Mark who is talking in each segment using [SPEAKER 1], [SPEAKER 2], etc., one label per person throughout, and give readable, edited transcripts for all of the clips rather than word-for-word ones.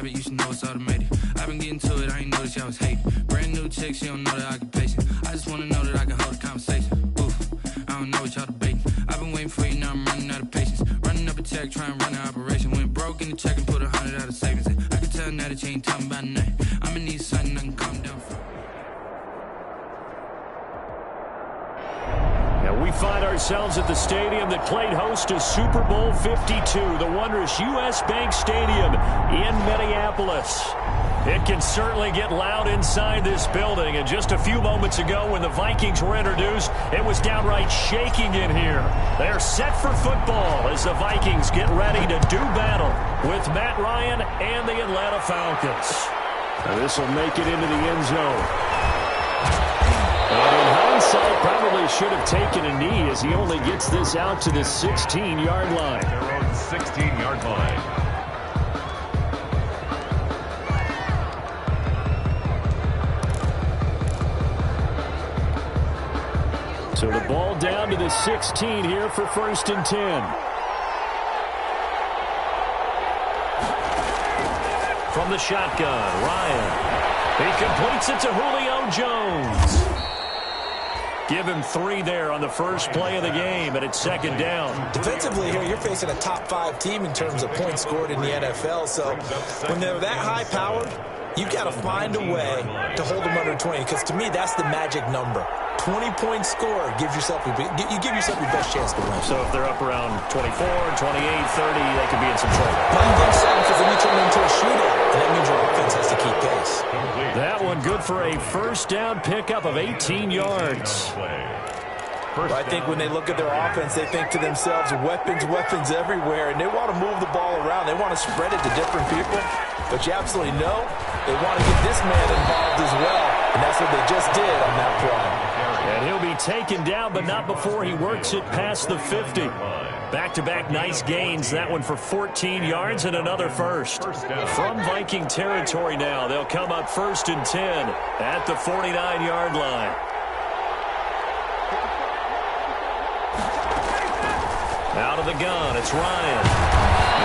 [SPEAKER 1] habit, you should know it's automated. I've been getting to it, I ain't noticed y'all was hating. Brand new chick, she don't know the occupation. I just wanna know that I can hold a conversation. Oof, I don't know what y'all debating. I've been waiting for you, now I'm running out of patience. Running up a check, trying to run an operation. Went broke in the check and put 100 out of savings in. I can tell now that you ain't talking about nothing. I'ma need something I can calm down for.
[SPEAKER 2] And we find ourselves at the stadium that played host to Super Bowl 52, the wondrous U.S. Bank Stadium in Minneapolis. It can certainly get loud inside this building, and just a few moments ago when the Vikings were introduced, it was downright shaking in here. They're set for football as the Vikings get ready to do battle with Matt Ryan and the Atlanta Falcons.
[SPEAKER 3] Now this will make it into the end zone. And in hindsight, probably should have taken a knee as he only gets this out to the 16-yard line.
[SPEAKER 4] Their own 16-yard line.
[SPEAKER 3] So the ball down to the 16 here for 1st and 10.
[SPEAKER 2] From the shotgun, Ryan. He completes it to Julio Jones. Give him 3 there on the first play of the game, and it's 2nd down.
[SPEAKER 5] Defensively here, you're facing a top-5 team in terms of points scored in the NFL. So when they're that high-powered, you've got to find a way to hold them under 20, because to me, that's the magic number. 20-point score gives yourself your best chance to win.
[SPEAKER 2] So if they're up around 24, 28, 30, they could be in some trouble.
[SPEAKER 5] I don't think so, because then you turn into a shootout, and that means your offense has to keep pace.
[SPEAKER 2] That one good for a first down pickup of 18 yards.
[SPEAKER 5] Well, I think when they look at their offense, they think to themselves, weapons, weapons everywhere, and they want to move the ball around. They want to spread it to different people, but you absolutely know they want to get this man involved as well, and that's what they just did on that play.
[SPEAKER 2] And he'll be taken down, but not before he works it past the 50. Back-to-back nice gains. That one for 14 yards and another first. From Viking territory now, they'll come up 1st and 10 at the 49-yard line. Out of the gun, it's Ryan.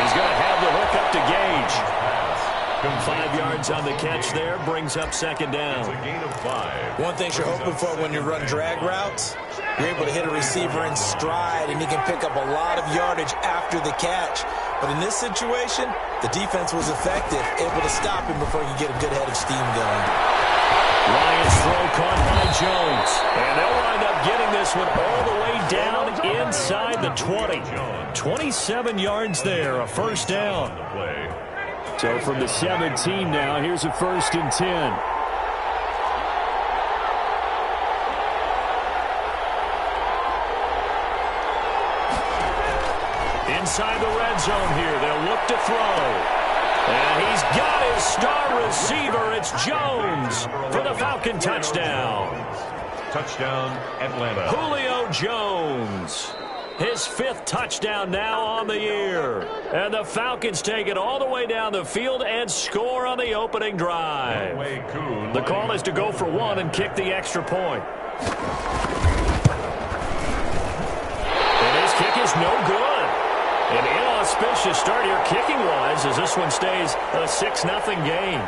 [SPEAKER 2] He's going to have the hook up to Gage. 5 yards on the catch there, brings up 2nd down.
[SPEAKER 4] It's a gain of 5.
[SPEAKER 5] One thing you're hoping for when you run drag routes, you're able to hit a receiver in stride, and he can pick up a lot of yardage after the catch. But in this situation, the defense was effective, able to stop him before you get a good head of steam going.
[SPEAKER 2] Ryan's throw caught by Jones. And they'll wind up getting this one all the way down inside the 20. 27 yards there, a first down.
[SPEAKER 3] So from the 17 now, here's a 1st and 10.
[SPEAKER 2] Inside the red zone here, they'll look to throw. And he's got his star receiver. It's Jones for the Falcon touchdown.
[SPEAKER 4] Touchdown, Atlanta.
[SPEAKER 2] Julio Jones. His 5th touchdown now on the year. And the Falcons take it all the way down the field and score on the opening drive. The call is to go for 1 and kick the extra point. And his kick is no good. An inauspicious start here kicking-wise as this one stays a 6-0 game.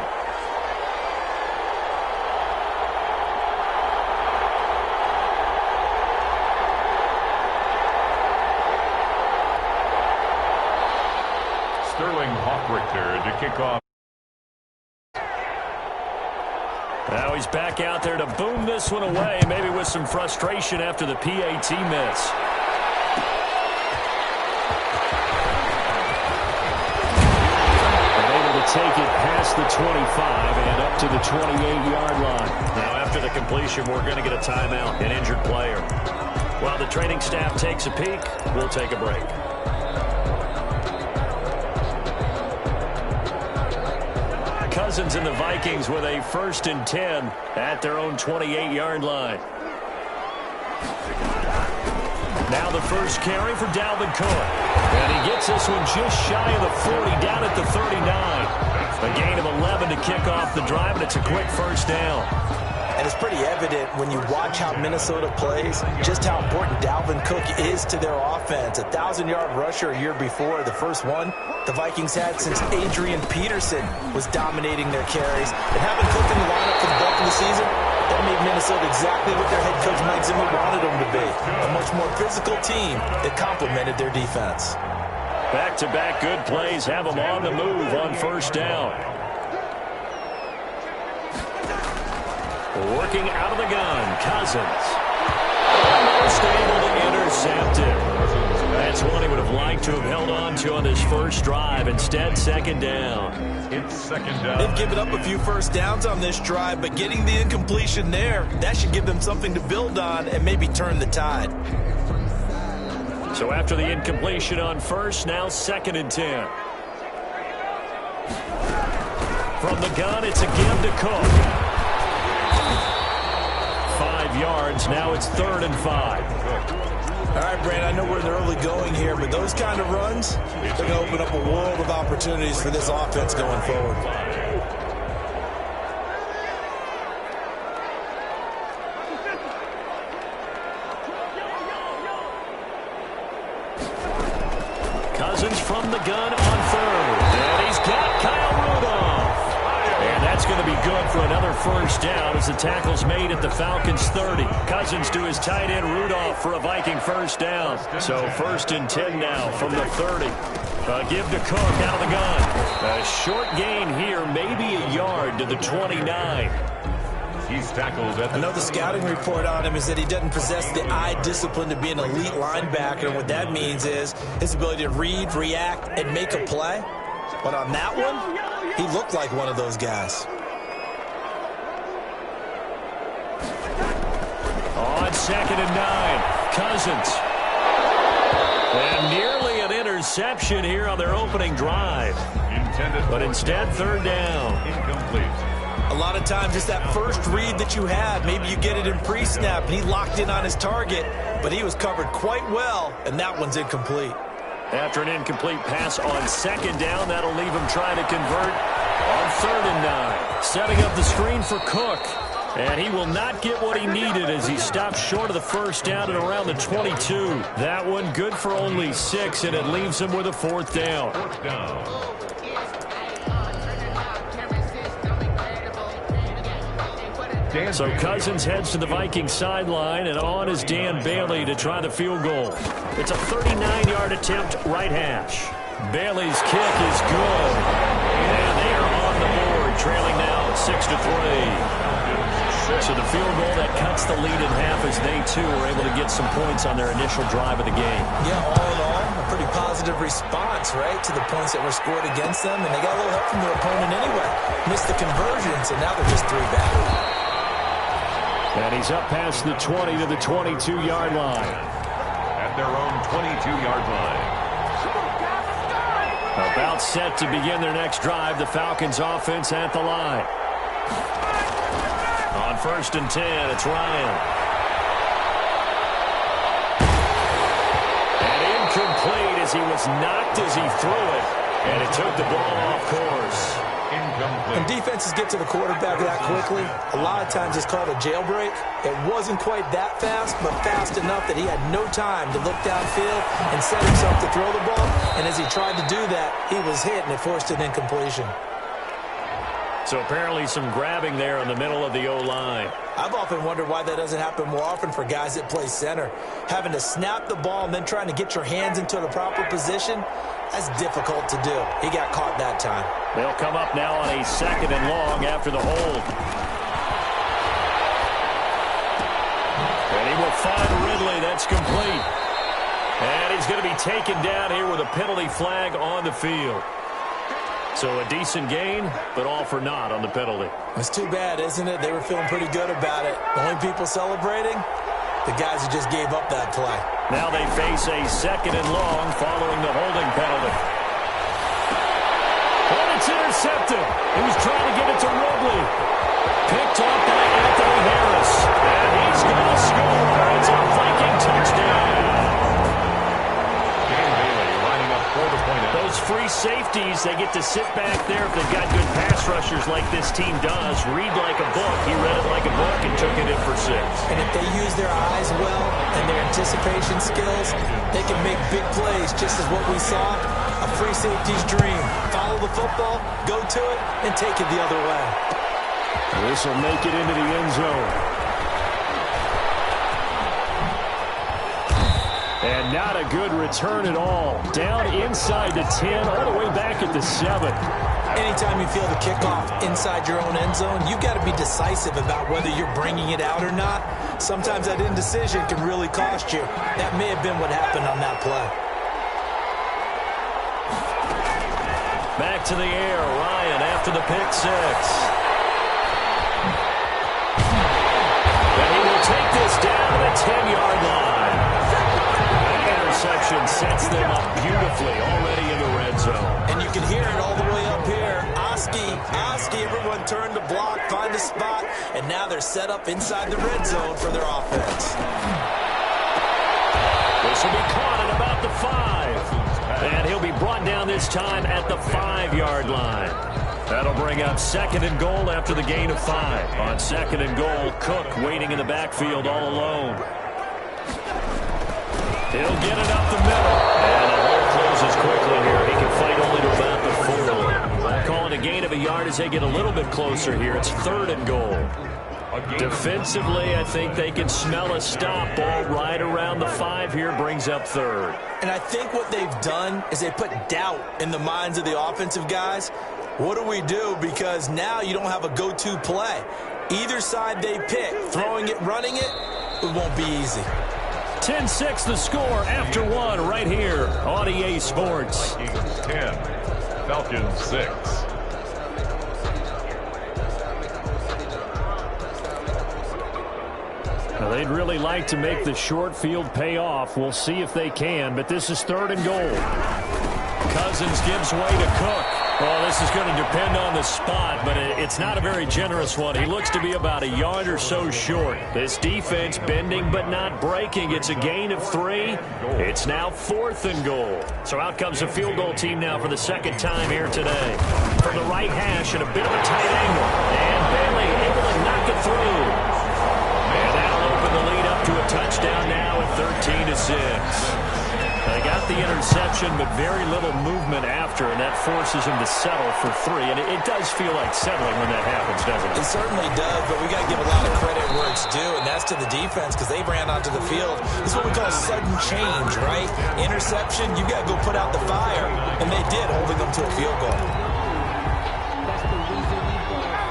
[SPEAKER 4] To kick off.
[SPEAKER 2] Now he's back out there to boom this one away, maybe with some frustration after the PAT miss.
[SPEAKER 3] They're able to take it past the 25 and up to the 28-yard line.
[SPEAKER 2] Now after the completion, we're going to get a timeout, an injured player. While the training staff takes a peek, we'll take a break. Cousins and the Vikings with a 1st and 10 at their own 28-yard line. Now the first carry for Dalvin Cook. And he gets this one just shy of the 40, down at the 39. A gain of 11 to kick off the drive, and it's a quick first down.
[SPEAKER 5] And it's pretty evident when you watch how Minnesota plays, just how important Dalvin Cook is to their offense. A 1,000-yard rusher a year before, the first one the Vikings had since Adrian Peterson was dominating their carries. And having Cook in the lineup for the bulk of the season, that made Minnesota exactly what their head coach Mike Zimmer wanted them to be. A much more physical team that complemented their defense.
[SPEAKER 2] Back-to-back good plays have them on the move on first down. Working out of the gun, Cousins. Almost able to intercept it. That's one he would have liked to have held on to on this first drive. Instead, second down.
[SPEAKER 4] It's second down.
[SPEAKER 5] They've given up a few first downs on this drive, but getting the incompletion there, that should give them something to build on and maybe turn the tide.
[SPEAKER 2] So after the incompletion on first, now 2nd and 10. From the gun, it's a give to Cook. 5 yards. Now it's 3rd and 5.
[SPEAKER 5] All right, Brand, I know we're in the early going here, but those kind of runs, they're going to open up a world of opportunities for this offense going forward.
[SPEAKER 2] Cousins from the gun on 3rd. And he's got Kyle Rudolph. And that's going to be good for another first down as the tackle's made at the Falcons' 30. Cousins to his tight end Rudolph for a Viking first down. So 1st and 10 now from the 30. Give to Cook out of the gun. A short gain here, maybe a yard to the 29.
[SPEAKER 4] He's tackled at
[SPEAKER 5] I know the scouting report on him is that he doesn't possess the eye discipline to be an elite linebacker. And what that means is his ability to read, react, and make a play. But on that one, he looked like one of those guys.
[SPEAKER 2] On 2nd and 9, Cousins. And nearly an interception here on their opening drive. But instead, 3rd down.
[SPEAKER 4] Incomplete.
[SPEAKER 5] A lot of times, just that first read that you have, maybe you get it in pre-snap, and he locked in on his target, but he was covered quite well, and that one's incomplete.
[SPEAKER 2] After an incomplete pass on 2nd down, that'll leave him trying to convert on 3rd and 9. Setting up the screen for Cook. And he will not get what he needed as he stopped short of the first down at around the 22. That one good for only 6, and it leaves him with a 4th down.
[SPEAKER 4] 4th down.
[SPEAKER 2] So Cousins heads to the Vikings sideline, and on is Dan Bailey to try the field goal. It's a 39-yard attempt, right hash. Bailey's kick is good. And they are on the board, trailing now 6-3. So the field goal that cuts the lead in half as they, too, were able to get some points on their initial drive of the game.
[SPEAKER 5] Yeah, all in all, a pretty positive response, right, to the points that were scored against them. And they got a little help from their opponent anyway. Missed the conversions, and now they're just 3 back.
[SPEAKER 2] And he's up past the 20 to the 22-yard line.
[SPEAKER 4] At their own 22-yard line.
[SPEAKER 2] About set to begin their next drive, the Falcons offense at the line. On 1st and 10, it's Ryan. And incomplete as he was knocked as he threw it. And it took the ball off course.
[SPEAKER 4] Incomplete.
[SPEAKER 5] When defenses get to the quarterback that quickly, a lot of times it's called a jailbreak. It wasn't quite that fast, but fast enough that he had no time to look downfield and set himself to throw the ball. And as he tried to do that, he was hit, and it forced an incompletion.
[SPEAKER 2] So apparently some grabbing there in the middle of the O-line.
[SPEAKER 5] I've often wondered why that doesn't happen more often for guys that play center. Having to snap the ball and then trying to get your hands into the proper position, that's difficult to do. He got caught that time.
[SPEAKER 2] They'll come up now on a 2nd and long after the hold. And he will find Ridley. That's complete. And he's going to be taken down here with a penalty flag on the field. So a decent gain, but all for naught on the penalty.
[SPEAKER 5] It's too bad, isn't it? They were feeling pretty good about it. The only people celebrating, the guys who just gave up that play.
[SPEAKER 2] Now they face a 2nd and long following the holding penalty. And it's intercepted. He was trying to get it to Ridley. Picked up by Anthony Harris. And he's going to score. It's a Viking touchdown.
[SPEAKER 4] Dan Bailey lining up for the point.
[SPEAKER 2] Those free safeties, they get to sit back there if they've got good pass rushers like this team does read like a book. He read it like a book and took it in for 6.
[SPEAKER 5] And if they use their eyes well and their anticipation skills, they can make big plays, just as what we saw. A free safety's dream. Follow the football, go to it, and take it the other way.
[SPEAKER 2] This will make it into the end zone. And not a good return at all. Down inside the 10, all the way back at the 7.
[SPEAKER 5] Anytime you feel the kickoff inside your own end zone, you've got to be decisive about whether you're bringing it out or not. Sometimes that indecision can really cost you. That may have been what happened on that play.
[SPEAKER 2] Back to the air, Ryan after the pick 6. And he will take this down to the 10-yard line. That interception sets them up beautifully already in the red zone.
[SPEAKER 5] And you can hear it all the way up here. Oski, everyone turned to block, find a spot, and now they're set up inside the red zone for their offense.
[SPEAKER 2] This will be caught at about the 5. And he'll be brought down this time at the 5-yard line. That'll bring up 2nd and goal after the gain of 5. On 2nd and goal, Cook waiting in the backfield all alone. He'll get it up the middle. And the hole closes quickly here. He can fight only to about the 4. Calling a gain of a yard as they get a little bit closer here. It's 3rd and goal. Defensively, I think they can smell a stop. Ball right around the 5 here, brings up 3rd.
[SPEAKER 5] And I think what they've done is they put doubt in the minds of the offensive guys. What do we do? Because now you don't have a go-to play. Either side they pick, throwing it, running it, it won't be easy.
[SPEAKER 2] 10-6 the score after 1 right here on EA Sports.
[SPEAKER 4] Vikings 10, Falcons 6.
[SPEAKER 2] Now, they'd really like to make the short field pay off. We'll see if they can, but this is 3rd and goal. Cousins gives way to Cook. Well, this is going to depend on the spot, but it's not a very generous one. He looks to be about a yard or so short. This defense bending but not breaking. It's a gain of 3. It's now 4th and goal. So out comes the field goal team now for the 2nd time here today. From the right hash at a bit of a tight angle. And Bailey able to knock it through. And that'll open the lead up to a touchdown now at 13-6. They got the interception, but very little movement after, and that forces him to settle for 3. And it does feel like settling when that happens, doesn't it?
[SPEAKER 5] It certainly does, but we got to give a lot of credit where it's due, and that's to the defense because they ran onto the field. This is what we call sudden change, right? Interception, you got to go put out the fire, and they did, holding them to a field goal.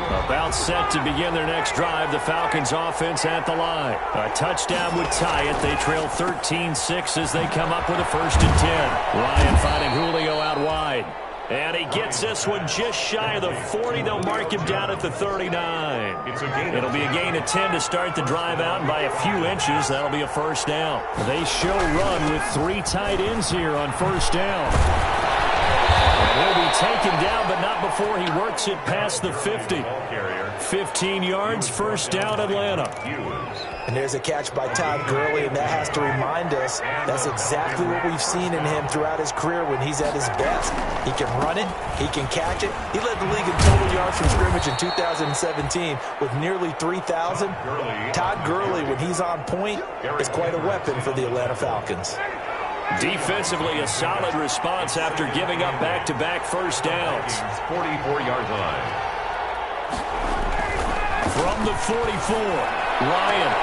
[SPEAKER 2] About set to begin their next drive. The Falcons offense at the line. A touchdown would tie it. They trail 13-6 as they come up with a 1st and 10. Ryan finding Julio out wide. And he gets this one just shy of the 40. They'll mark him down at the 39. It'll be a gain of 10 to start the drive out. And by a few inches, that'll be a 1st down. They show run with 3 tight ends here on 1st down. He'll be taken down, but not before he works it past the 50. 15 yards, 1st down, Atlanta.
[SPEAKER 5] And there's a catch by Todd Gurley, and that has to remind us that's exactly what we've seen in him throughout his career when he's at his best. He can run it. He can catch it. He led the league in total yards from scrimmage in 2017 with nearly 3,000. Todd Gurley, when he's on point, is quite a weapon for the Atlanta Falcons.
[SPEAKER 2] Defensively, a solid response after giving up back-to-back 1st downs.
[SPEAKER 4] 44-yard line.
[SPEAKER 2] From the 44, Ryan.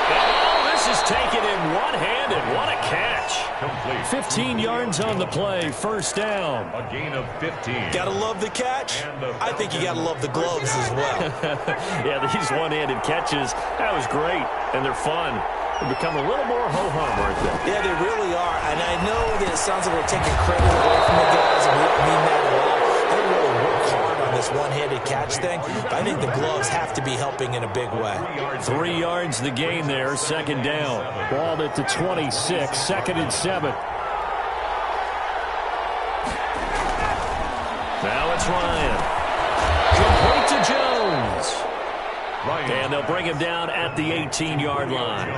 [SPEAKER 2] Oh, this is taken in one-handed. What a catch.
[SPEAKER 4] Complete.
[SPEAKER 2] 15 yards on the play, 1st down.
[SPEAKER 4] A gain of 15.
[SPEAKER 5] Gotta love the catch. I think you gotta love the gloves as well.
[SPEAKER 2] Yeah, these one-handed catches, that was great, and they're fun. They become a little more ho-hum, aren't they?
[SPEAKER 5] Yeah, they really are. And I know that it sounds like we're taking credit away from the guys, and we don't mean that at all. They really work hard on this one-handed catch thing. But I think the gloves have to be helping in a big way.
[SPEAKER 2] 3 yards the gain there, 2nd down. Ball at the 26, 2nd and 7. Now it's Ryan. Complete to Jones. And they'll bring him down at the 18-yard line.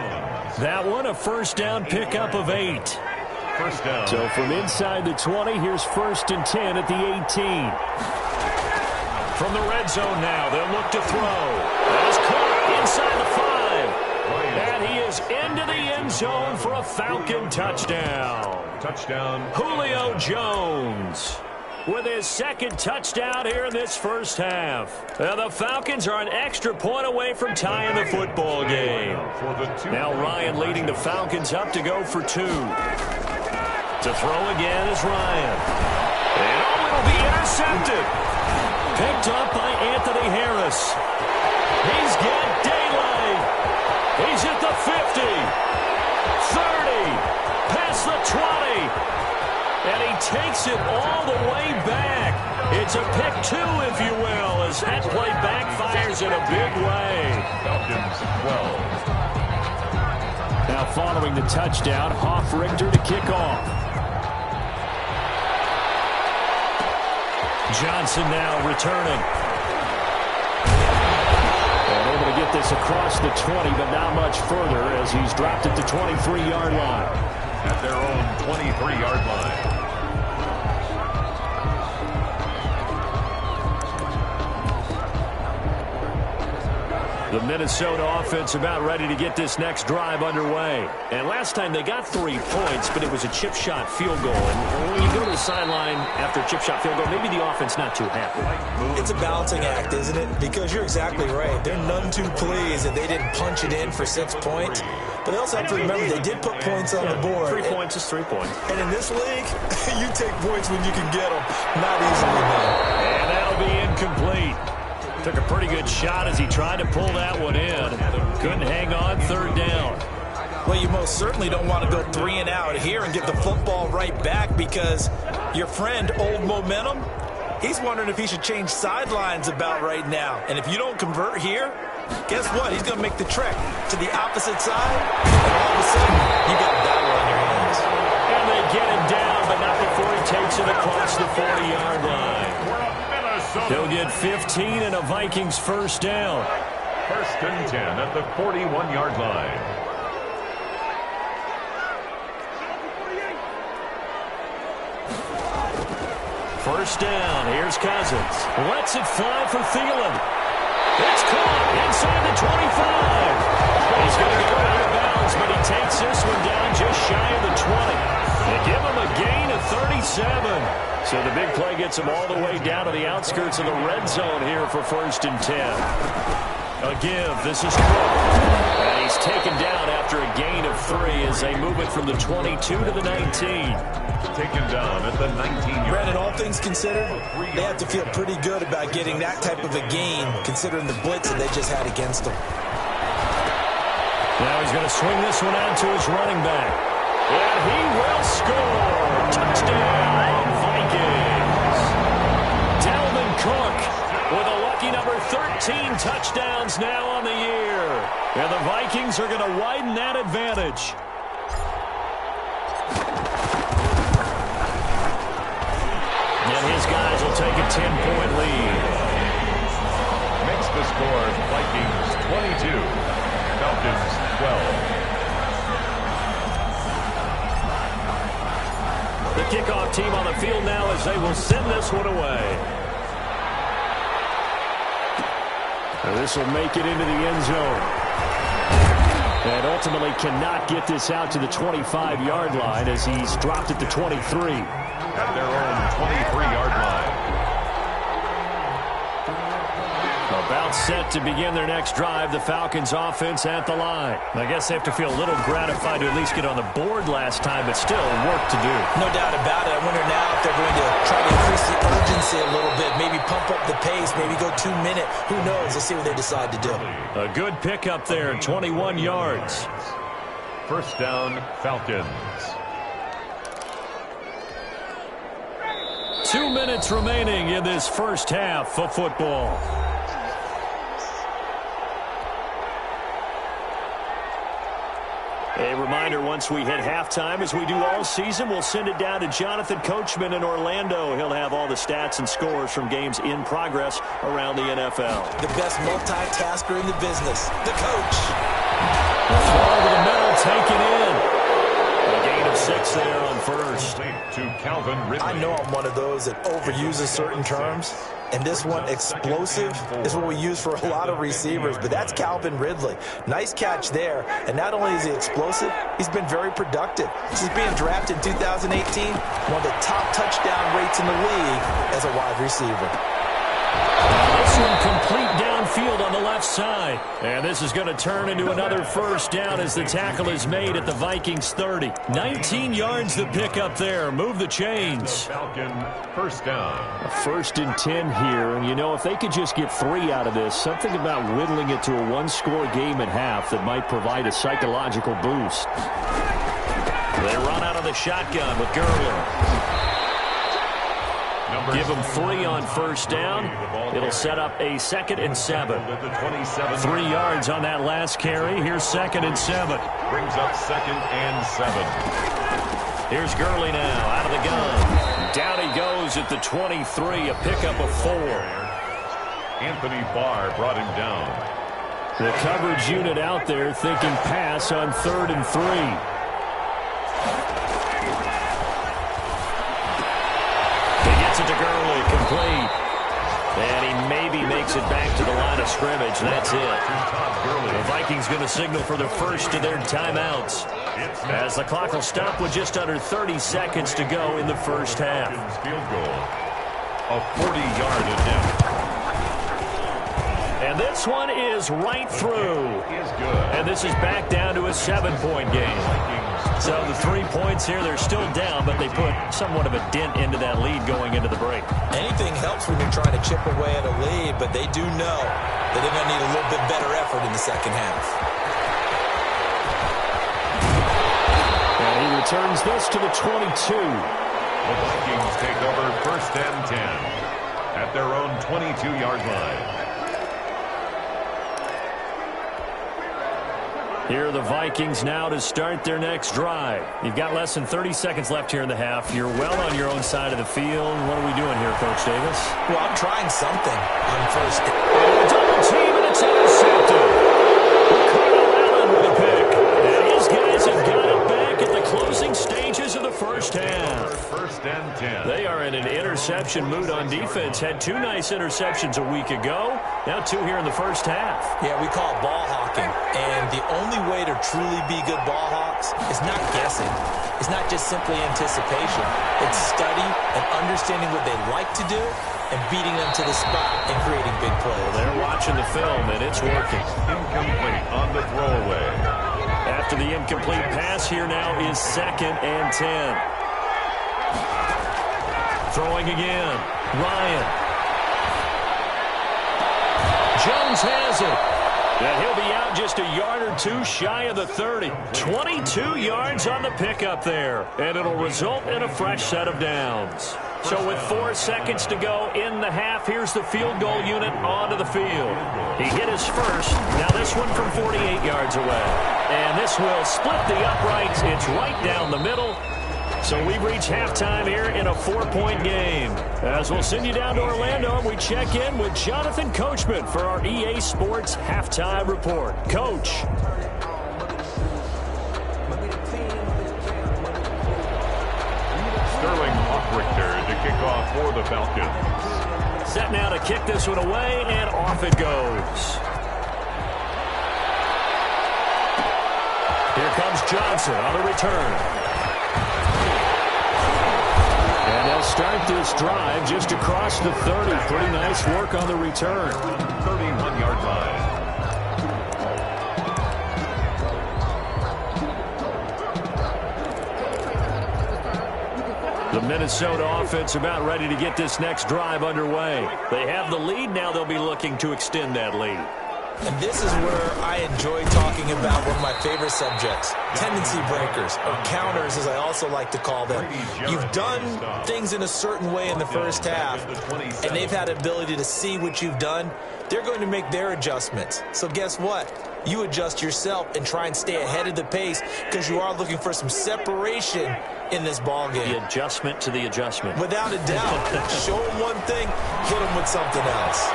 [SPEAKER 2] That one, a 1st down pickup of 8.
[SPEAKER 4] 1st down.
[SPEAKER 2] So from inside the 20, here's 1st and 10 at the 18. From the red zone now, they'll look to throw. That is caught inside the 5. And he is into the end zone for a Falcon touchdown.
[SPEAKER 4] Touchdown.
[SPEAKER 2] Julio Jones with his second touchdown here in this first half. The Falcons are an extra point away from tying the football game. Now Ryan leading the Falcons up to go for 2. To throw again is Ryan. And it'll be intercepted. Picked up by Anthony Harris. He's got daylight. He's at the 50. 30. Past the 20. And he takes it all the way back. It's a pick 2, if you will, as that play backfires in a big way.
[SPEAKER 4] Falcons 12.
[SPEAKER 2] Now following the touchdown, Hoff-Richter to kick off. Johnson now returning. And able to get this across the 20, but not much further as he's dropped at the 23-yard line.
[SPEAKER 4] At their own 23-yard line.
[SPEAKER 2] The Minnesota offense about ready to get this next drive underway. And last time they got 3 points, but it was a chip shot field goal. And when you go to the sideline after a chip shot field goal, maybe the offense not too happy.
[SPEAKER 5] It's a balancing act, isn't it? Because you're exactly right. They're none too pleased that they didn't punch it in for 6 points. But they also have to remember they did put points on the board.
[SPEAKER 2] 3 points is 3 points.
[SPEAKER 5] And in this league, you take points when you can get them. Not easily done.
[SPEAKER 2] And that'll be incomplete. Took a pretty good shot as he tried to pull that one in. Couldn't hang on, 3rd down.
[SPEAKER 5] Well, you most certainly don't want to go 3 and out here and get the football right back because your friend, Old Momentum, he's wondering if he should change sidelines about right now. And if you don't convert here, guess what? He's going to make the trek to the opposite side, and all of a sudden, you got a battle on your hands.
[SPEAKER 2] And they get him down, but not before he takes it across the 40-yard line. He'll get 15 and a Vikings first down.
[SPEAKER 4] 1st and 10 at the 41-yard line.
[SPEAKER 2] First down. Here's Cousins. Lets it fly for Thielen. It's caught inside the 25. He's going to go out of bounds, but he takes this one down just shy of the 20. They give him a gain of 37. So the big play gets him all the way down to the outskirts of the red zone here for 1st and 10. A give. This is Cook. And he's taken down after a gain of 3 as they move it from the 22 to the 19.
[SPEAKER 4] Taken down at the 19-yard.
[SPEAKER 5] Brandon, all things considered, they have to feel pretty good about getting that type of a gain considering the blitz that they just had against them.
[SPEAKER 2] Now he's going to swing this one out to his running back. And he will score. Touchdown, Vikings. Dalvin Cook with a lucky number 13 touchdowns now on the year. And the Vikings are going to widen that advantage. And his guys will take a 10-point lead.
[SPEAKER 4] Makes the score Vikings 22, Falcons 12.
[SPEAKER 2] The kickoff team on the field now as they will send this one away. And this will make it into the end zone. And ultimately cannot get this out to the 25-yard line as he's dropped at the 23.
[SPEAKER 4] At their own 23-yard line.
[SPEAKER 2] About set to begin their next drive, the Falcons offense at the line. I guess they have to feel a little gratified to at least get on the board last time, but still work to do.
[SPEAKER 5] No doubt about it. I wonder now if they're going to try to increase the urgency a little bit, maybe pump up the pace, maybe go 2 minute. Who knows? Let's see what they decide to do.
[SPEAKER 2] A good pickup there, 21 yards.
[SPEAKER 4] First down, Falcons.
[SPEAKER 2] 2 minutes remaining in this first half of football. A reminder, once we hit halftime, as we do all season, we'll send it down to Jonathan Coachman in Orlando. He'll have all the stats and scores from games in progress around the NFL.
[SPEAKER 5] The best multitasker in the business, the coach.
[SPEAKER 2] The throw to the middle, taken in. A gain of of 6 there on first.
[SPEAKER 5] I know I'm one of those that overuses certain terms, and this one, explosive, is what we use for a lot of receivers, but that's Calvin Ridley. Nice catch there, and not only is he explosive, he's been very productive. He's being drafted in 2018, one of the top touchdown rates in the league as a wide receiver.
[SPEAKER 2] This one complete downfield on the left side. And this is going to turn into another first down as the tackle is made at the Vikings 30. 19 yards the pick up there. Move the chains.
[SPEAKER 4] Falcon, first down.
[SPEAKER 3] A 1st and 10 here. And, you know, if they could just get 3 out of this, something about whittling it to a one-score game at half that might provide a psychological boost.
[SPEAKER 2] They run out of the shotgun with Gurley. Give them 3 on first down. It'll set up a 2nd and 7. 3 yards on that last carry. Here's 2nd and 7.
[SPEAKER 4] Brings up 2nd and 7.
[SPEAKER 2] Here's Gurley now out of the gun. Down he goes at the 23, a pickup of 4.
[SPEAKER 4] Anthony Barr brought him down.
[SPEAKER 2] The coverage unit out there thinking pass on 3rd and 3. It to Gurley, complete. And he maybe makes it back to the line of scrimmage. That's it. The Vikings going to signal for the first of their timeouts, as the clock will stop with just under 30 seconds to go in the first half.
[SPEAKER 4] Field goal, a 40-yard attempt.
[SPEAKER 2] And this one is right through. And this is back down to a 7-point game. So the 3 points here, they're still down, but they put somewhat of a dent into that lead going into the break.
[SPEAKER 5] Anything helps when you're trying to chip away at a lead, but they do know that they're going to need a little bit better effort in the second half.
[SPEAKER 3] And he returns this to the 22.
[SPEAKER 4] The Vikings take over 1st and 10 at their own 22-yard line.
[SPEAKER 2] Here are the Vikings now to start their next drive. You've got less than 30 seconds left here in the half. You're well on your own side of the field. What are we doing here, Coach Davis?
[SPEAKER 5] Well, I'm trying something on first.
[SPEAKER 2] Double team, and it's intercepted. Carl Allen with a pick. And his guys have got it back at the closing stages of the first half.
[SPEAKER 4] 1st and 10.
[SPEAKER 2] They are in an interception mood on defense. Had 2 nice interceptions a week ago. Now 2 here in the first half.
[SPEAKER 5] Yeah, we call it ball hawking. And the only way to truly be good ball hawks is not guessing. It's not just simply anticipation. It's study and understanding what they like to do and beating them to the spot and creating big plays.
[SPEAKER 2] They're watching the film, and it's working.
[SPEAKER 4] Incomplete on the throwaway.
[SPEAKER 2] After the incomplete pass, here now is 2nd and 10. Throwing again. Ryan. Jones has it. And he'll be out just a yard or 2 shy of the 30. 22 yards on the pickup there. And it'll result in a fresh set of downs. So with 4 seconds to go in the half, here's the field goal unit onto the field. He hit his first. Now this one from 48 yards away. And this will split the uprights. It's right down the middle. So we've reached halftime here in a 4-point game. As we'll send you down to Orlando, we check in with Jonathan Coachman for our EA Sports Halftime Report. Coach.
[SPEAKER 4] Sterling Hockrichter to kick off for the Falcons.
[SPEAKER 2] Set now to kick this one away, and off it goes. Here comes Johnson on the return. And they'll start this drive just across the 30. Pretty nice work on the return.
[SPEAKER 4] 31-yard line.
[SPEAKER 2] The Minnesota offense about ready to get this next drive underway. They have the lead. Now they'll be looking to extend that lead.
[SPEAKER 5] And this is where I enjoy talking about one of my favorite subjects, tendency breakers, or counters as I also like to call them. You've done things in a certain way in the first half, and they've had ability to see what you've done. They're going to make their adjustments. So guess what? You adjust yourself and try and stay ahead of the pace because you are looking for some separation in this ball game.
[SPEAKER 2] The adjustment to the adjustment.
[SPEAKER 5] Without a doubt. Show them one thing, hit them with something else.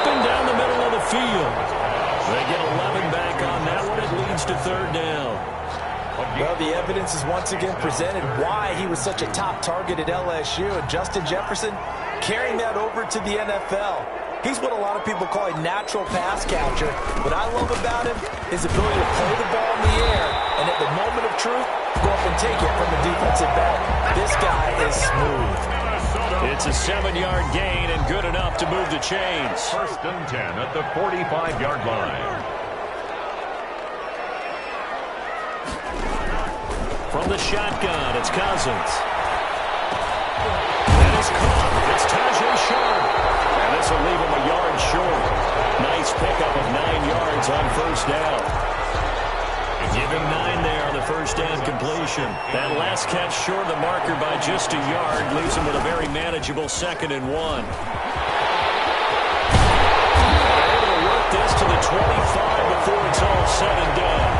[SPEAKER 2] Open down the middle of the field. They get 11 back on that one. It leads to 3rd down.
[SPEAKER 5] Well, the evidence is once again presented why he was such a top target at LSU. And Justin Jefferson carrying that over to the NFL. He's what a lot of people call a natural pass catcher. What I love about him, his ability to play the ball in the air, and at the moment of truth, go up and take it from the defensive back. This guy is smooth.
[SPEAKER 2] It's a 7-yard gain and good enough to move the chains.
[SPEAKER 4] 1st and 10 at the 45-yard line.
[SPEAKER 2] From the shotgun, it's Cousins. That is caught. It's Tajay Sharp. And this will leave him a yard short. Nice pickup of 9 yards on 1st down. Give him 9 there on the 1st down completion. That last catch short of the marker by just a yard leaves him with a very manageable 2nd and 1. They're able to work this to the 25 before it's all said and done.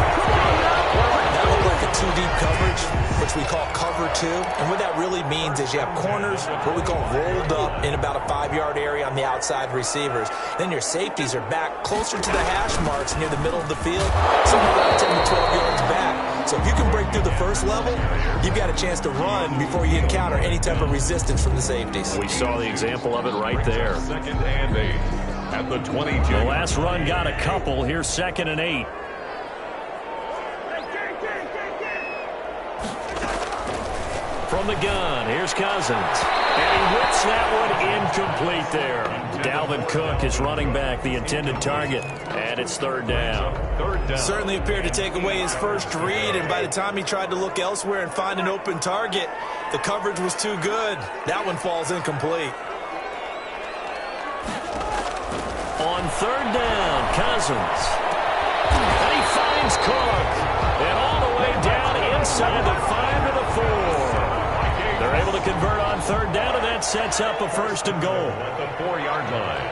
[SPEAKER 5] That looked like a 2-deep coverage, which we call cover 2. And what that really means is you have corners, what we call rolled up in about a 5-yard area on the outside receivers. Then your safeties are back closer to the hash marks near the middle of the field, somewhere around 10 to 12 yards back. So if you can break through the first level, you've got a chance to run before you encounter any type of resistance from the safeties.
[SPEAKER 2] We saw the example of it right there.
[SPEAKER 4] 2nd and 8 at the 22.
[SPEAKER 2] The last run got a couple. Here's 2nd and 8. From the gun, here's Cousins. And he whips that one incomplete there. Dalvin Cook is running back, the intended target. And it's 3rd down.
[SPEAKER 4] 3rd down.
[SPEAKER 5] Certainly appeared to take away his first read, and by the time he tried to look elsewhere and find an open target, the coverage was too good. That one falls incomplete.
[SPEAKER 2] On 3rd down, Cousins. And he finds Cook. And all the way down inside the 5 to the 4. They're able to convert on 3rd down, and that sets up a 1st and goal.
[SPEAKER 4] At the 4-yard line.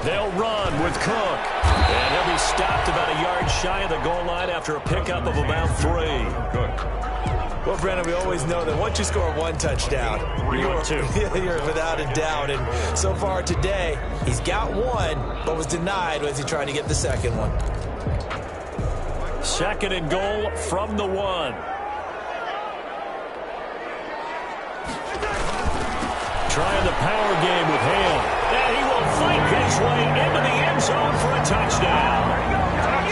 [SPEAKER 2] They'll run with Cook. And he'll be stopped about a yard shy of the goal line after a pickup of about 3.
[SPEAKER 4] Cook.
[SPEAKER 5] Well, Brandon, we always know that once you score 1 touchdown, you're without a doubt. And so far today, he's got 1, but was denied as he tried to get the 2nd one.
[SPEAKER 2] 2nd and goal from the 1. Trying the power game with Ham. And he will fight his way into the end zone for a touchdown.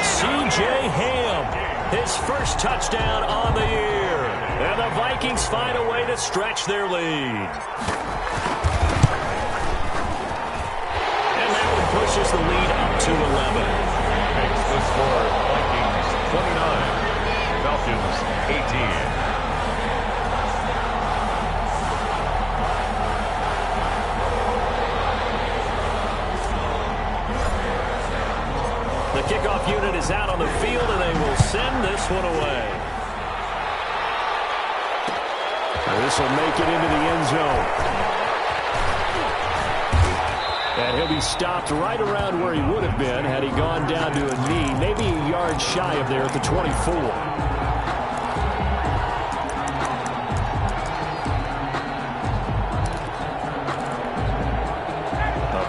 [SPEAKER 2] C.J. Ham, his first touchdown on the year. And the Vikings find a way to stretch their lead. And that one pushes the lead up to 11.
[SPEAKER 4] Makes the score Vikings 29, Falcons 18.
[SPEAKER 2] The kickoff unit is out on the field, and they will send this one away. This will make it into the end zone. And he'll be stopped right around where he would have been had he gone down to a knee, maybe a yard shy of there at the 24.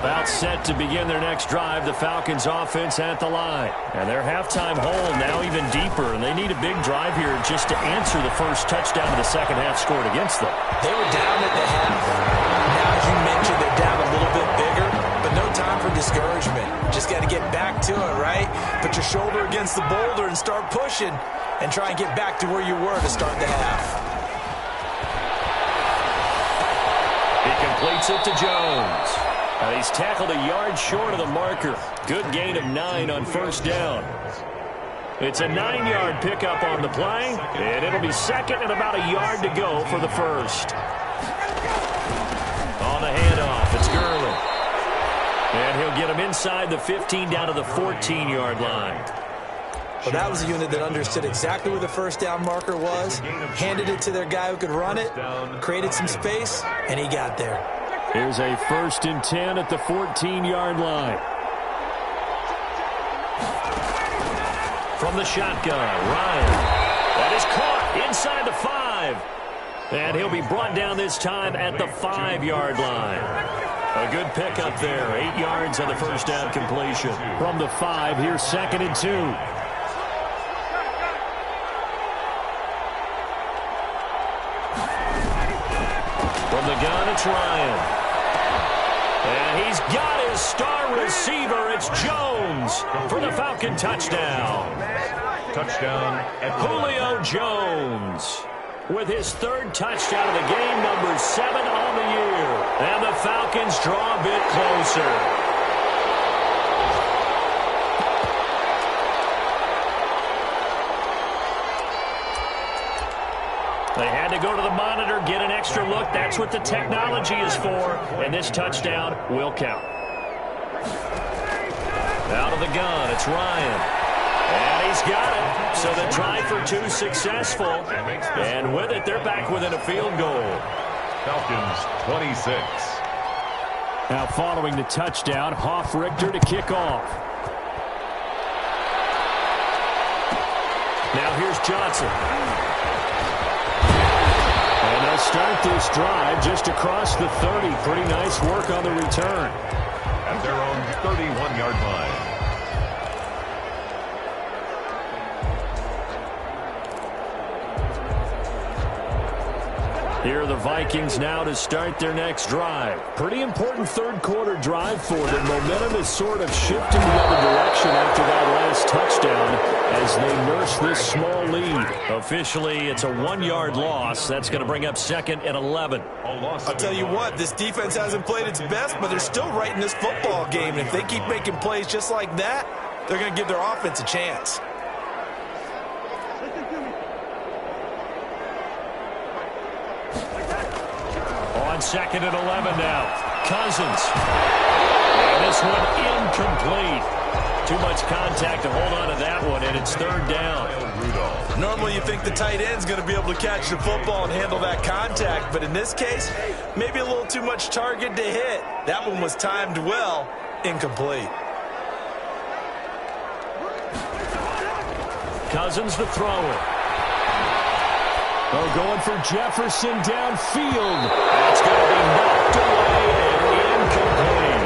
[SPEAKER 2] About set to begin their next drive, the Falcons offense at the line. And their halftime hole now even deeper, and they need a big drive here just to answer the first touchdown of the second half scored against them.
[SPEAKER 5] They were down at the half. Now, as you mentioned, they're down a little bit bigger, but no time for discouragement. Just got to get back to it, right? Put your shoulder against the boulder and start pushing and try and get back to where you were to start the half.
[SPEAKER 2] He completes it to Jones. He's tackled a yard short of the marker. Good gain of 9 on first down. It's a 9-yard pickup on the play, and it'll be second and about a yard to go for the first. On the handoff, it's Gurley. And he'll get him inside the 15 down to the 14-yard line.
[SPEAKER 5] Well, that was a unit that understood exactly where the first down marker was, handed it to their guy who could run it, created some space, and he got there.
[SPEAKER 2] Here's a 1st and 10 at the 14-yard line. From the shotgun, Ryan. That is caught inside the 5. And he'll be brought down this time at the 5-yard line. A good pickup there. 8 yards on the first down completion. From the 5, here's 2nd and 2. From the gun, it's Ryan. And he's got his star receiver. It's Jones for the Falcon touchdown.
[SPEAKER 4] Touchdown,
[SPEAKER 2] Julio Jones with his 3rd touchdown of the game, number 7 on the year. And the Falcons draw a bit closer. They had to go to the monitor, get an extra look. That's what the technology is for. And this touchdown will count. Out of the gun, it's Ryan. And he's got it. So the try for 2 successful. And with it, they're back within a field goal.
[SPEAKER 4] Falcons 26.
[SPEAKER 2] Now following the touchdown, Hoff-Richter to kick off. Now here's Johnson. And they'll start this drive just across the 30. Pretty nice work on the return.
[SPEAKER 4] At their own 31-yard line.
[SPEAKER 2] Here are the Vikings now to start their next drive. Pretty important 3rd quarter drive for them. Momentum is sort of shifting the other direction after that last touchdown as they nurse this small lead. Officially, it's a 1-yard loss. That's going to bring up 2nd and 11.
[SPEAKER 5] I'll tell you what, this defense hasn't played its best, but they're still right in this football game. And if they keep making plays just like that, they're going to give their offense a chance.
[SPEAKER 2] On 2nd and 11 now. Cousins. And this one incomplete. Too much contact to hold on to that one, and it's 3rd down.
[SPEAKER 5] Normally you think the tight end's going to be able to catch the football and handle that contact, but in this case, maybe a little too much target to hit. That one was timed well, incomplete.
[SPEAKER 2] Cousins to throw it. Oh, going for Jefferson downfield. That's going to be knocked away and incomplete.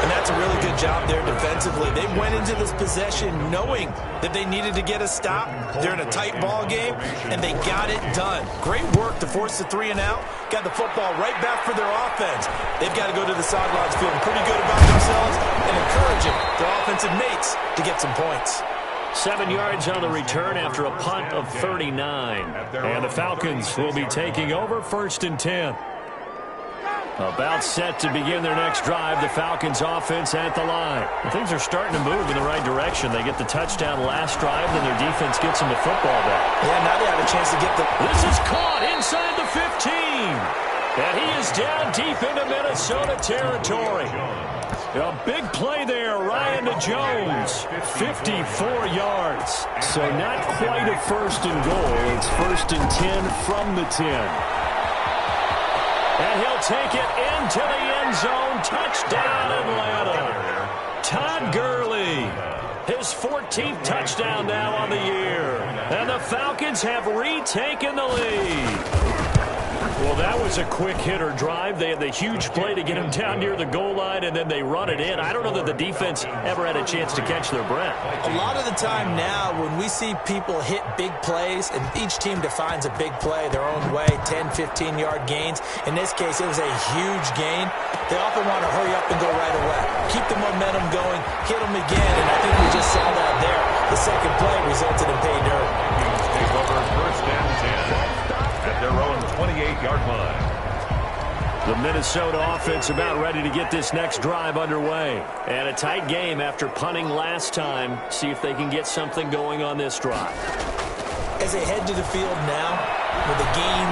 [SPEAKER 5] And that's a really good job there defensively. They went into this possession knowing that they needed to get a stop. They're in a tight ball game, and they got it done. Great work to force the 3 and out. Got the football right back for their offense. They've got to go to the sidelines feeling pretty good about themselves and encouraging their offensive mates to get some points.
[SPEAKER 2] 7 yards on the return after a punt of 39. And the Falcons will be taking over 1st and 10. About set to begin their next drive. The Falcons offense at the line. Things are starting to move in the right direction. They get the touchdown last drive, then their defense gets them the football back.
[SPEAKER 5] Yeah, now they have a chance to get the...
[SPEAKER 2] This is caught inside the 15. And he is down deep into Minnesota territory. A big play there, Ryan to Jones. 54 yards. So not quite a 1st and goal. It's 1st and 10 from the 10. And he'll take it into the end zone. Touchdown, Atlanta. Todd Gurley. His 14th touchdown now on the year. And the Falcons have retaken the lead. Well, that was a quick hitter drive. They had the huge play to get him down near the goal line, and then they run it in. I don't know that the defense ever had a chance to catch their breath.
[SPEAKER 5] A lot of the time now when we see people hit big plays, and each team defines a big play their own way, 10, 15-yard gains. In this case, it was a huge gain. They often want to hurry up and go right away. Keep the momentum going, hit them again, and I think we just saw that there. The second play resulted in pay dirt.
[SPEAKER 4] Take over 1st and 10 at their own 28-yard line.
[SPEAKER 2] The Minnesota offense about ready to get this next drive underway. And a tight game after punting last time. See if they can get something going on this drive.
[SPEAKER 5] As they head to the field now, with the game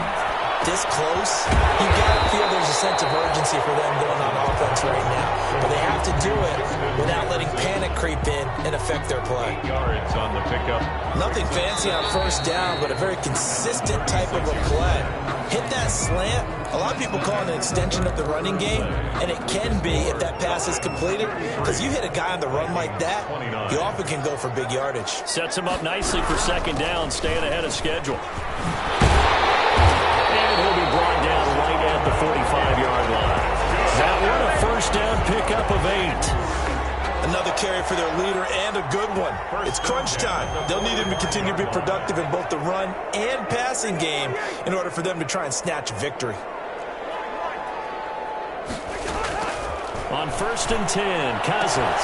[SPEAKER 5] this close, you got to feel there's a sense of urgency for them going on offense right now. But they have to do it without letting panic creep in and affect their play.
[SPEAKER 4] 8 yards on the pickup.
[SPEAKER 5] Nothing fancy on 1st down, but a very consistent type of a play. Hit that slant. A lot of people call it an extension of the running game, and it can be if that pass is completed, because you hit a guy on the run like that, you often can go for big yardage.
[SPEAKER 2] Sets him up nicely for 2nd down, staying ahead of schedule. And he'll be brought down right at the 45-yard line. That one a 1st pickup of 8.
[SPEAKER 5] Another carry for their leader and a good one. It's crunch time. They'll need him to continue to be productive in both the run and passing game in order for them to try and snatch victory.
[SPEAKER 2] On 1st and 10, Cousins.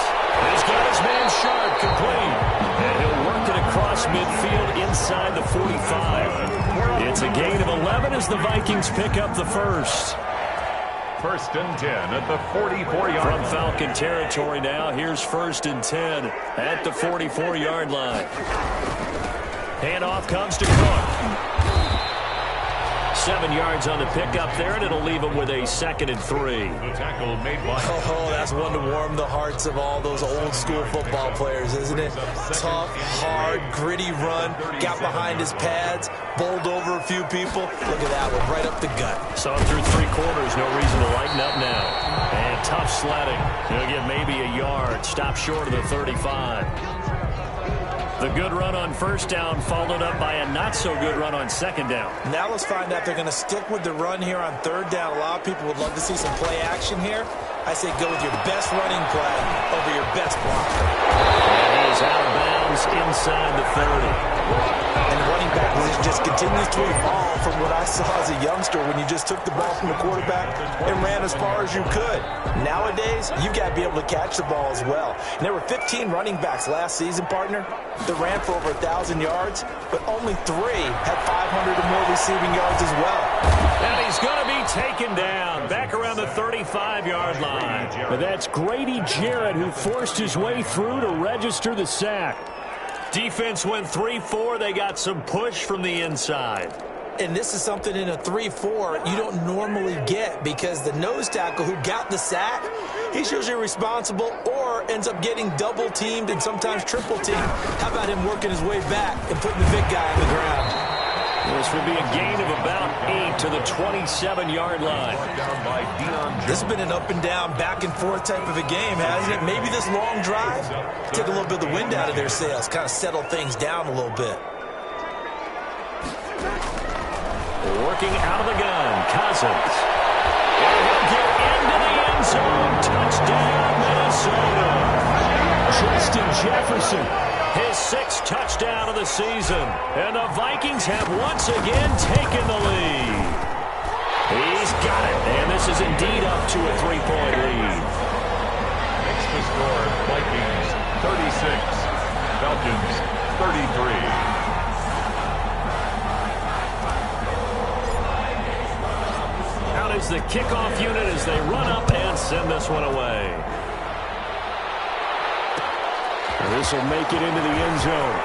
[SPEAKER 2] He's got his man Sharp complete. And he'll work it across midfield inside the 45. It's a gain of 11 as the Vikings pick up the first.
[SPEAKER 4] 1st and 10 at the 44-yard line.
[SPEAKER 2] From Falcon territory now, here's 1st and 10 at the 44-yard line. Handoff comes to Cook. 7 yards on the pickup there, and it'll leave him with a 2nd and 3.
[SPEAKER 4] The tackle made by...
[SPEAKER 5] Oh, that's one to warm the hearts of all those old-school football players, isn't it? Tough, hard, gritty run, got behind his pads, bowled over a few people. Look at that one, right up the gut.
[SPEAKER 2] Saw him through 3 quarters, no reason to lighten up now. And tough sledding. He'll get maybe a yard, stop short of the 35. The good run on 1st down followed up by a not-so-good run on 2nd down.
[SPEAKER 5] Now let's find out if they're going to stick with the run here on 3rd down. A lot of people would love to see some play action here. I say go with your best running play over your best blocker.
[SPEAKER 2] And he is out of bounds inside the 30.
[SPEAKER 5] And the running back position just continues to evolve from what I saw as a youngster when you just took the ball from the quarterback and ran as far as you could. Nowadays, you've got to be able to catch the ball as well. And there were 15 running backs last season, partner, that ran for over 1,000 yards, but only 3 had 500 or more receiving yards as well.
[SPEAKER 2] And he's going to be taken down back around the 35-yard line. But that's Grady Jarrett who forced his way through to register the sack. Defense went 3-4. They got some push from the inside.
[SPEAKER 5] And this is something in a 3-4 you don't normally get because the nose tackle who got the sack, he's usually responsible or ends up getting double-teamed and sometimes triple-teamed. How about him working his way back and putting the big guy on the ground?
[SPEAKER 2] This will be a gain of about 8 to the 27-yard line.
[SPEAKER 5] This has been an up-and-down, back-and-forth type of a game, hasn't it? Maybe this long drive took a little bit of the wind out of their sails, kind of settled things down a little bit.
[SPEAKER 2] Working out of the gun, Cousins. And he'll get into the end zone. Touchdown, Minnesota. Justin Jefferson, his 6th touchdown of the season. And the Vikings have once again taken the lead. He's got it. And this is indeed up to a 3-point lead.
[SPEAKER 4] Makes the score Vikings 36, Falcons 33.
[SPEAKER 2] Is the kickoff unit as they run up and send this one away. This will make it into the end zone.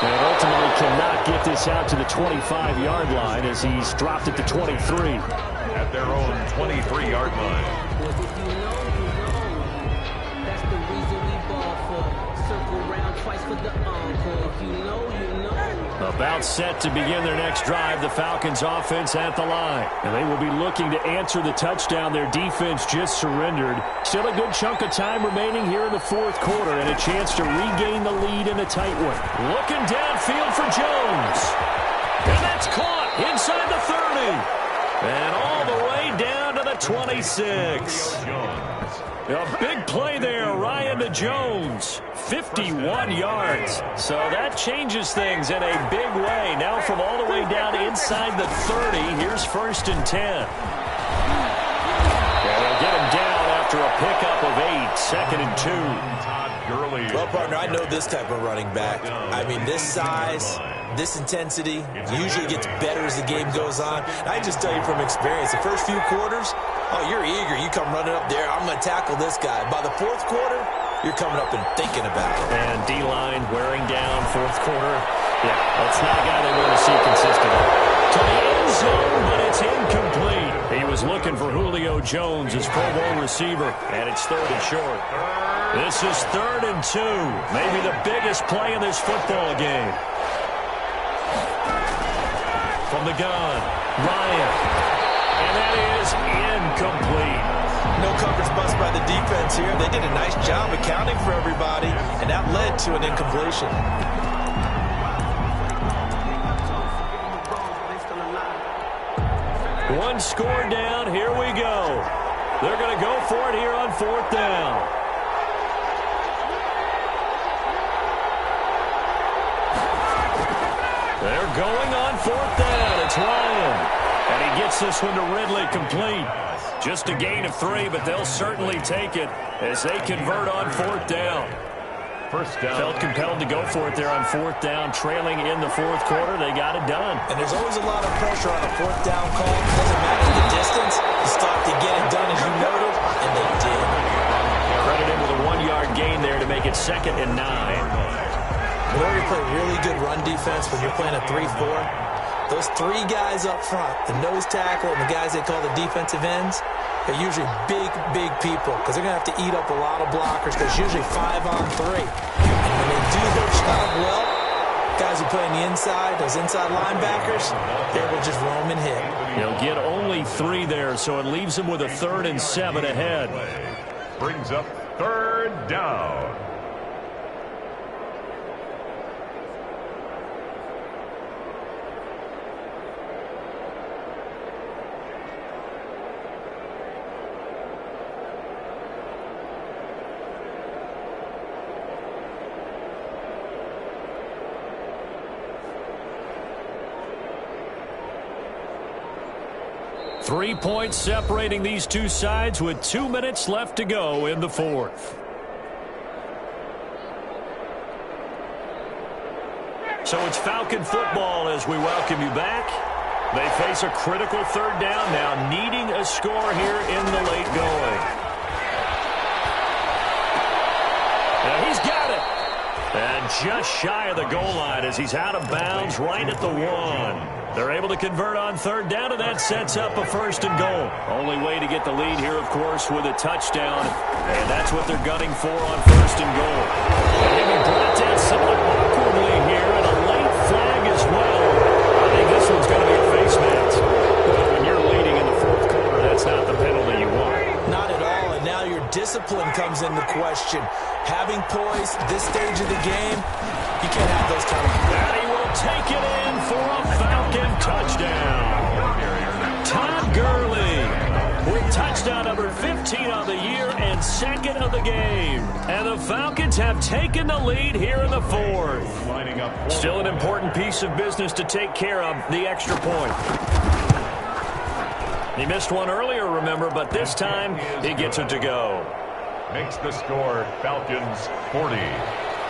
[SPEAKER 2] And ultimately cannot get this out to the 25-yard line as he's dropped it to 23.
[SPEAKER 4] At their own 23-yard line.
[SPEAKER 6] That's the reason we ball for. Circle round twice for the encore. If you know, you know.
[SPEAKER 2] About set to begin their next drive, the Falcons offense at the line. And they will be looking to answer the touchdown their defense just surrendered. Still a good chunk of time remaining here in the 4th quarter and a chance to regain the lead in a tight one. Looking downfield for Jones. And that's caught inside the 30. And all the way down to the 26. A big play there, Ryan to Jones. 51 yards. So that changes things in a big way. Now from all the way down inside the 30, here's 1st and 10. And they'll get him down after a pickup of 8, 2nd and 2.
[SPEAKER 5] Well, partner, I know this type of running back. I mean, this size, this intensity usually gets better as the game goes on. I just tell you from experience, the first few quarters, oh, you're eager. You come running up there. I'm going to tackle this guy. By the 4th quarter, you're coming up and thinking about it.
[SPEAKER 2] And D-line wearing down 4th quarter. Yeah, that's not a guy they want to see consistently. To the end zone, but it's incomplete. He was looking for Julio Jones, his Pro Bowl receiver, and it's 3rd and short. This is 3rd and 2. Maybe the biggest play in this football game. From the gun, Ryan. And that is incomplete.
[SPEAKER 5] No coverage bust by the defense here. They did a nice job accounting for everybody, and that led to an incompletion.
[SPEAKER 2] One score down. Here we go. They're going to go for it here on 4th down. They're going on 4th down. It's Ryan. And he gets this one to Ridley complete. Just a gain of 3, but they'll certainly take it as they convert on 4th down.
[SPEAKER 4] First down.
[SPEAKER 2] Felt compelled to go for it there on 4th down, trailing in the 4th quarter. They got it done.
[SPEAKER 5] And there's always a lot of pressure on a 4th down call. It doesn't matter the distance. You stop to get it done, as you noted, and they did.
[SPEAKER 2] Credited with a 1-yard gain there to make it 2nd and 9.
[SPEAKER 5] Whenever you play really good run defense, when you're playing a 3-4, those 3 guys up front, the nose tackle and the guys they call the defensive ends, they're usually big, big people because they're going to have to eat up a lot of blockers because usually 5 on 3. And when they do their job well, guys who play on the inside, those inside linebackers, they will just roam and hit.
[SPEAKER 2] He'll get only 3 there, so it leaves him with a 3rd and 7 ahead.
[SPEAKER 4] Brings up 3rd down.
[SPEAKER 2] Three points separating these two sides with 2 minutes left to go in the 4th. So it's Falcon football as we welcome you back. They face a critical 3rd down now, needing a score here in the late going. Now he's got it. And just shy of the goal line as he's out of bounds right at the 1. They're able to convert on 3rd down, and that sets up a 1st and goal. Only way to get the lead here, of course, with a touchdown. And that's what they're gunning for on 1st and goal. And he'll be brought down somewhat awkwardly here, and a late flag as well. I think this one's going to be a face mask. But when you're leading in the 4th quarter, that's not the penalty you want. Not at all, and now your discipline comes into question. Having poise this stage of the game, you can't have those kind of... And he will take it in for a Falcon touchdown. Todd Gurley with touchdown number 15 on the year and 2nd of the game. And the Falcons have taken the lead here in the 4th. Still an important piece of business to take care of, the extra point. He missed one earlier, remember, but this time he gets it to go.
[SPEAKER 4] Makes the score Falcons 40,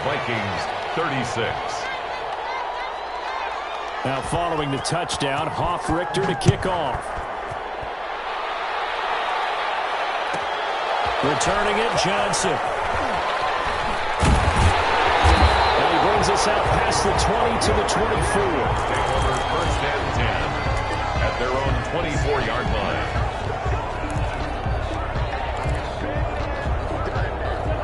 [SPEAKER 4] Vikings 36.
[SPEAKER 2] Now following the touchdown, Hoff-Richter to kick off. Returning it, Johnson. And he brings us out past the 20 to the 24.
[SPEAKER 4] Take over 1st and 10 at their own 24-yard line.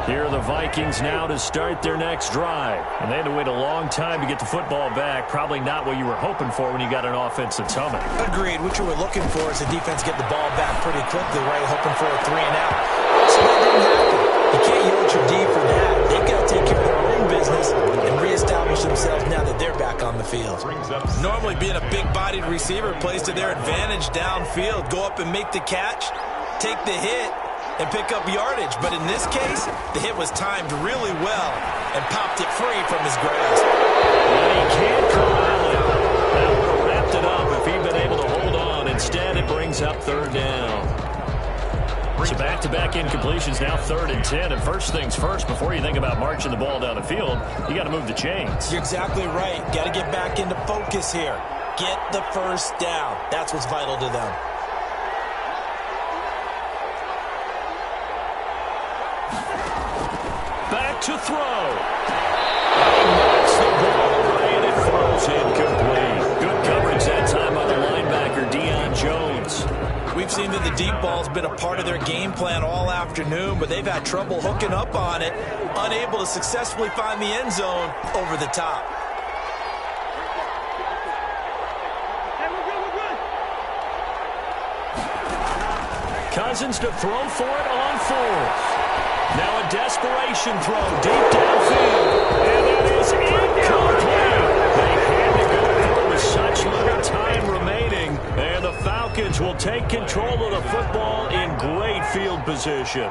[SPEAKER 2] Here are the Vikings now to start their next drive. And they had to wait a long time to get the football back. Probably not what you were hoping for when you got an offensive summit.
[SPEAKER 5] Agreed. What you were looking for is the defense get the ball back pretty quickly, right? Hoping for a 3 and out. So that didn't happen. You can't yell at your D for that. They've got to take care of their own business and reestablish themselves now that they're back on the field. Normally being a big-bodied receiver plays to their advantage downfield. Go up and make the catch, take the hit, and pick up yardage. But in this case, the hit was timed really well and popped it free from his grasp.
[SPEAKER 2] And he can't corral it. That would have wrapped it up if he'd been able to hold on. Instead, it brings up 3rd down. So back-to-back incompletions, now 3rd and 10. And first things first, before you think about marching the ball down the field, you got to move the chains.
[SPEAKER 5] You're exactly right. Got to get back into focus here. Get the 1st down. That's what's vital to them.
[SPEAKER 2] Back to throw. He knocks the ball away, and it falls incomplete. Good coverage that time by the linebacker, Deion Jones.
[SPEAKER 5] We've seen that the deep ball's been a part of their game plan all afternoon, but they've had trouble hooking up on it, unable to successfully find the end zone over the top.
[SPEAKER 2] Cousins to throw for it on 4th. Now a desperation throw deep downfield. And that is incomplete. They had to go for it with such little time remaining. And the Falcons Falcons will take control of the football in great field position.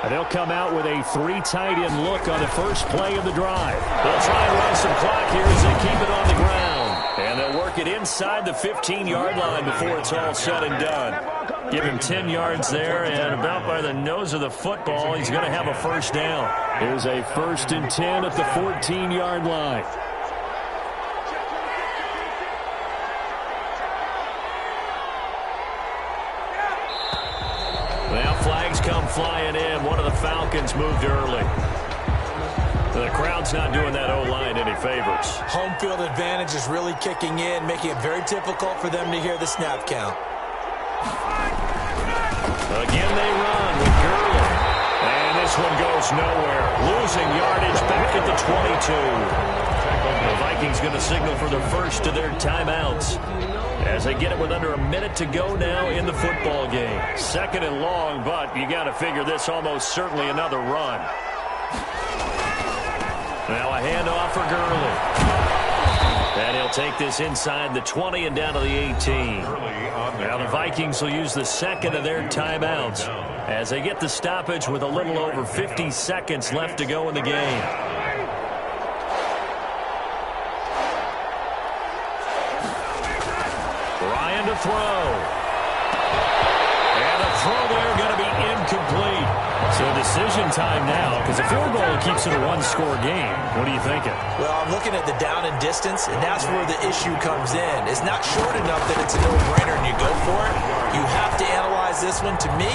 [SPEAKER 2] And they'll come out with a 3 tight end look on the first play of the drive. They'll try and run some clock here as they keep it on the ground. And they'll work it inside the 15-yard line before it's all said and done. Give him 10 yards there, and about by the nose of the football, he's going to have a first down.
[SPEAKER 3] Here's a 1st and 10 at the 14-yard line.
[SPEAKER 2] Well, flags come flying in. One of the Falcons moved early. The crowd's not doing that O-line any favors.
[SPEAKER 5] Home field advantage is really kicking in, making it very difficult for them to hear the snap count.
[SPEAKER 2] Again they run with Gurley. And this one goes nowhere. Losing yardage back at the 22. The Vikings going to signal for the first of their timeouts as they get it with under a minute to go now in the football game. 2nd and long, but you got to figure this almost certainly another run. Now a handoff for Gurley. And he'll take this inside the 20 and down to the 18. Now the Vikings will use the 2nd of their timeouts as they get the stoppage with a little over 50 seconds left to go in the game. Ryan to throw. And a throw there going to be incomplete. So decision time now, because a field goal keeps it a 1-score game. What are you thinking?
[SPEAKER 5] Well, I'm looking at the down and distance, and that's where the issue comes in. It's not short enough that it's a no-brainer and you go for it. You have to analyze this one. To me,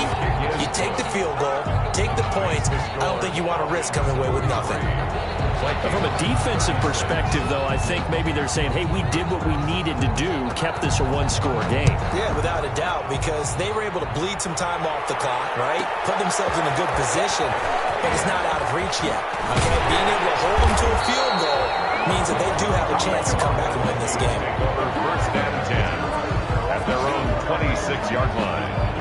[SPEAKER 5] you take the field goal, take the points. I don't think you want to risk coming away with nothing.
[SPEAKER 2] From a defensive perspective, though, I think maybe they're saying, hey, we did what we needed to do, kept this a 1-score game.
[SPEAKER 5] Yeah, without a doubt, because they were able to bleed some time off the clock, right? Put themselves in a good position, but it's not out of reach yet. Okay, being able to hold them to a field goal means that they do have a chance to come back and win this game.
[SPEAKER 4] 1st and 10 at their own 26-yard line.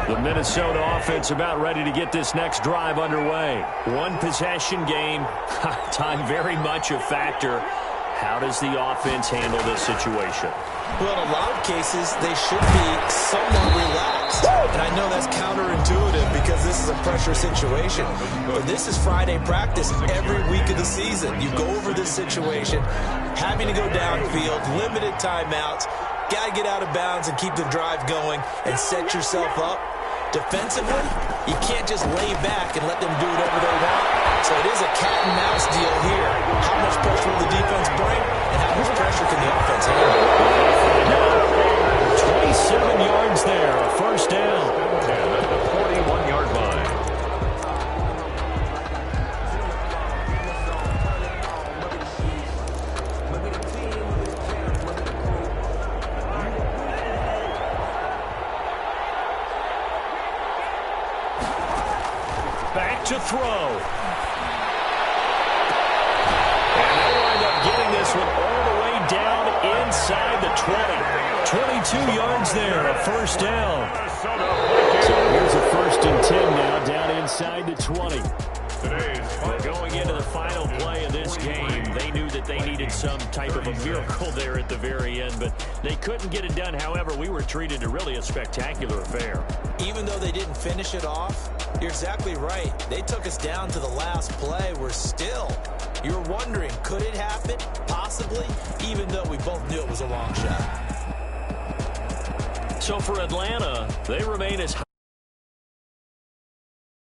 [SPEAKER 2] The Minnesota offense about ready to get this next drive underway. 1-possession game. Time very much a factor. How does the offense handle this situation?
[SPEAKER 5] Well, in a lot of cases, they should be somewhat relaxed. And I know that's counterintuitive because this is a pressure situation. But this is Friday practice every week of the season. You go over this situation, having to go downfield, limited timeouts, got to get out of bounds and keep the drive going and set yourself up. Defensively, you can't just lay back and let them do whatever they want. So it is a cat and mouse deal here. How much pressure will the defense bring, and how much pressure can the offense handle?
[SPEAKER 2] 27 yards there, a first down.
[SPEAKER 4] At the 41-yard line.
[SPEAKER 2] Back to throw. And they'll wind up getting this one all the way down inside the 20. 22 yards there, a first down.
[SPEAKER 3] So here's a 1st and 10 now, down inside the 20.
[SPEAKER 2] Going into the final play of this game, they knew that they needed some type of a miracle there at the very end, but they couldn't get it done. However, we were treated to really a spectacular affair.
[SPEAKER 5] Even though they didn't finish it off, you're exactly right. They took us down to the last play. We're still, you're wondering, could it happen? Possibly, even though we both knew it was a long shot.
[SPEAKER 2] So for Atlanta, they remain as